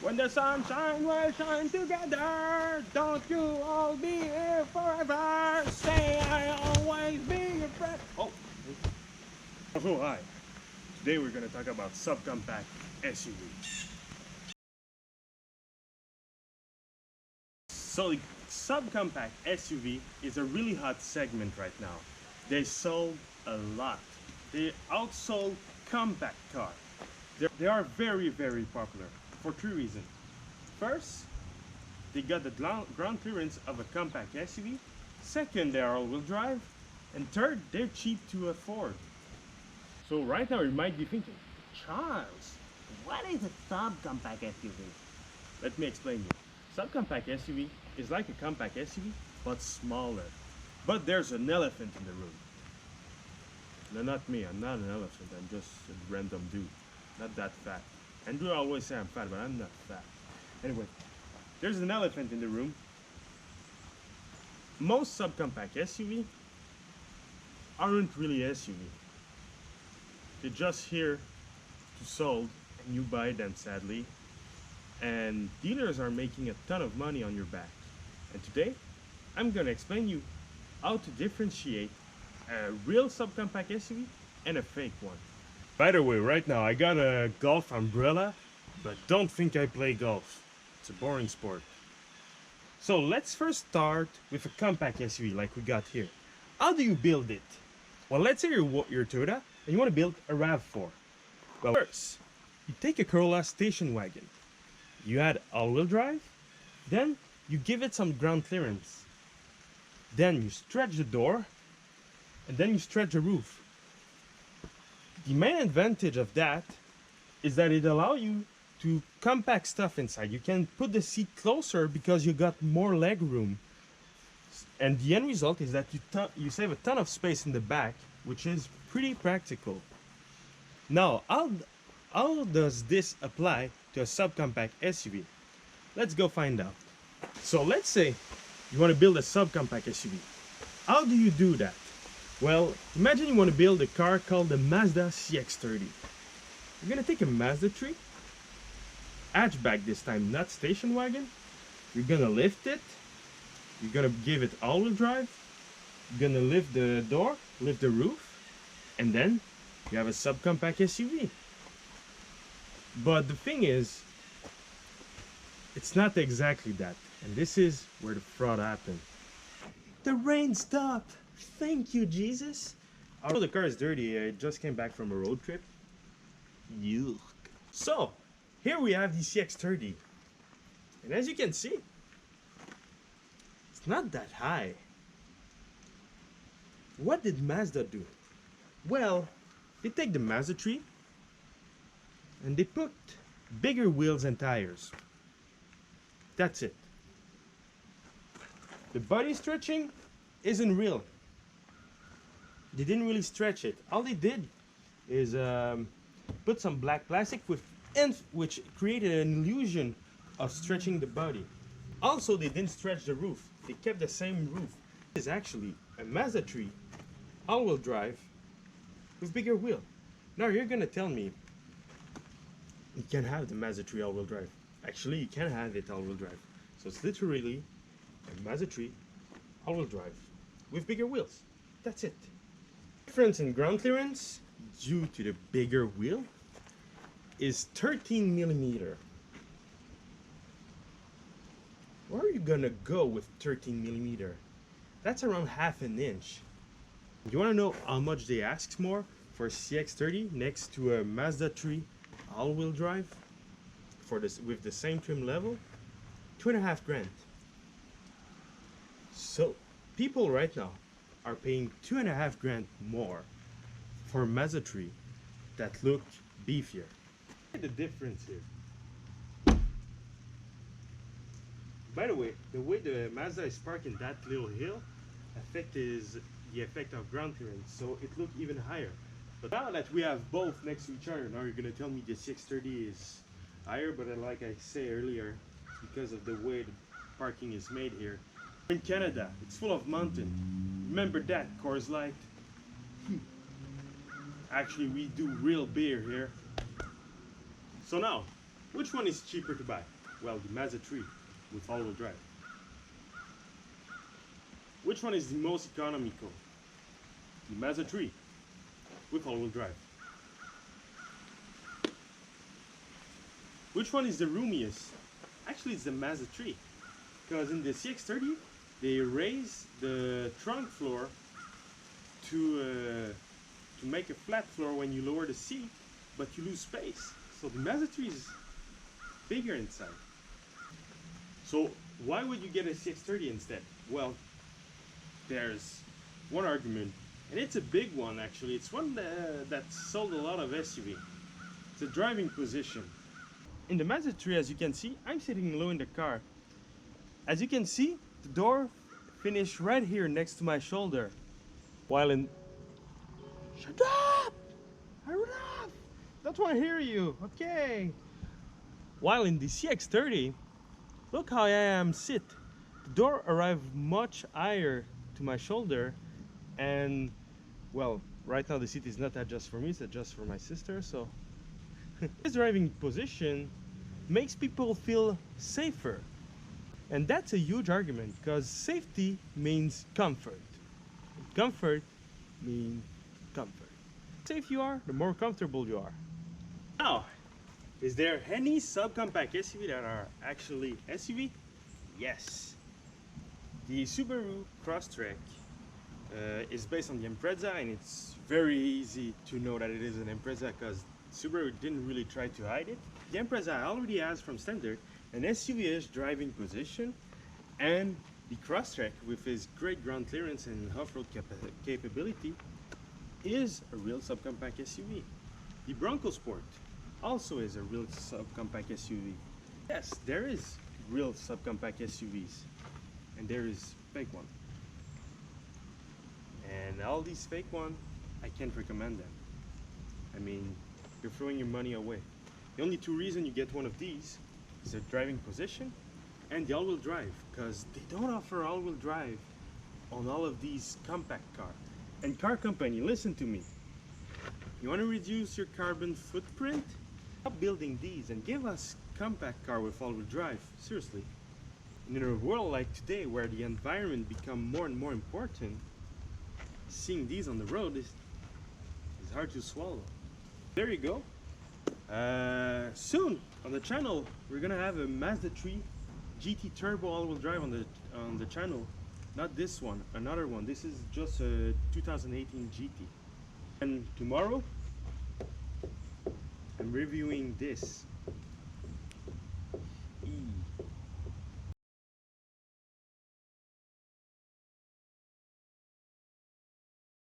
When the sun shines, we'll shine together. Don't you all be here forever. Say I always be your friend. Oh, hi. Today we're gonna talk about subcompact SUVs. So the subcompact SUV is a really hot segment right now. They sold a lot. They outsold compact car. They are very, very popular for three reasons. First, they got the ground clearance of a compact SUV. Second, they're all-wheel drive. And third, they're cheap to afford. So right now you might be thinking, Charles, what is a subcompact SUV? Let me explain you. Subcompact SUV is like a compact SUV, but smaller. But there's an elephant in the room. No, not me. I'm not an elephant. I'm just a random dude. Not that fat. Andrew always say I'm fat, but I'm not fat. Anyway, there's an elephant in the room. Most subcompact SUV aren't really SUV. They're just here to sold, and you buy them, sadly. And dealers are making a ton of money on your back. And today, I'm gonna explain you how to differentiate a real subcompact SUV and a fake one. By the way, right now I got a golf umbrella, but don't think I play golf. It's a boring sport. So let's first start with a compact SUV like we got here. How do you build it? Well, let's say you're Toyota and you want to build a RAV4. Well, first, you take a Corolla station wagon. You add all-wheel drive, then you give it some ground clearance. Then you stretch the door, and then you stretch the roof. The main advantage of that is that it allows you to compact stuff inside. You can put the seat closer because you got more leg room. And the end result is that you save a ton of space in the back, which is pretty practical. Now, how does this apply to a subcompact SUV? Let's go find out. So let's say you want to build a subcompact SUV. How do you do that? Well, imagine you want to build a car called the Mazda CX-30. You're going to take a Mazda 3, hatchback this time, not station wagon. You're going to lift it. You're going to give it all-wheel drive. You're going to lift the door, lift the roof, and then you have a subcompact SUV. But the thing is, it's not exactly that. And this is where the fraud happened. The rain stopped. Thank you, Jesus. I know the car is dirty. I just came back from a road trip. Yuck. So, here we have the CX-30. And as you can see, it's not that high. What did Mazda do? Well, they take the Mazda 3 and they put bigger wheels and tires. That's it. The body stretching isn't real. They didn't really stretch it. All they did is put some black plastic which created an illusion of stretching the body. Also, they didn't stretch the roof. They kept the same roof. This is actually a Mazda 3 all-wheel drive with bigger wheel. Now you're gonna tell me you can't have the Mazda 3 all-wheel drive. Actually, you can have it all-wheel drive. So it's literally a Mazda 3 all-wheel drive with bigger wheels. That's it. Difference in ground clearance due to the bigger wheel is 13 millimeter. Where are you gonna go with 13 millimeter? That's around half an inch. You wanna know how much they ask more for a CX-30 next to a Mazda 3 all-wheel drive for this with the same trim level? $2.5 grand. So people right now are paying $2.5 grand more for a Mazda 3 that look beefier. The difference here. By the way the Mazda is parked in that little hill is the effect of ground clearance, so it look even higher. But now that we have both next to each other, now you're gonna tell me the CX-30 is higher, but like I say earlier, because of the way the parking is made here. In Canada, it's full of mountain. Remember that, Coors Light? Actually, we do real beer here. So now, Which one is cheaper to buy? Well, the Mazda 3 with all-wheel drive. Which one is the most economical? The Mazda 3 with all-wheel drive. Which one is the roomiest? Actually, it's the Mazda 3, because in the CX-30 they raise the trunk floor to make a flat floor when you lower the seat, but you lose space. So the Mazda 3 is bigger inside. So why would you get a CX-30 instead? Well, there's one argument, and it's a big one actually. It's one that sold a lot of SUV. It's a driving position. In the Mazda 3, as you can see, I'm sitting low in the car. As you can see, the door finished right here next to my shoulder. While in... Shut up! Hurry up! Don't want to hear you, okay? While in the CX-30, look how I am sit. The door arrived much higher to my shoulder, and well, right now the seat is not adjusted for me, it's adjusted for my sister, so this driving position makes people feel safer. And that's a huge argument, because safety means comfort. Comfort means comfort. The safer you are, the more comfortable you are. Now, is there any subcompact SUV that are actually SUV? Yes. The Subaru Crosstrek is based on the Impreza, and it's very easy to know that it is an Impreza because Subaru didn't really try to hide it. The Impreza already has from standard an SUV-ish driving position, and the Crosstrek, with his great ground clearance and off-road capability, is a real subcompact SUV. The Bronco Sport also is a real subcompact SUV. Yes, there is real subcompact SUVs, and there is fake one. And all these fake ones, I can't recommend them. I mean, you're throwing your money away. The only two reasons you get one of these is the driving position and the all-wheel drive, because they don't offer all-wheel drive on all of these compact cars. And car company, listen to me. You want to reduce your carbon footprint? Stop building these and give us compact car with all-wheel drive. Seriously. In a world like today, where the environment become more and more important, seeing these on the road is hard to swallow. There you go. Soon on the channel, we're gonna have a Mazda 3 GT Turbo all-wheel drive on the channel. Not this one, another one. This is just a 2018 GT. And tomorrow, I'm reviewing this.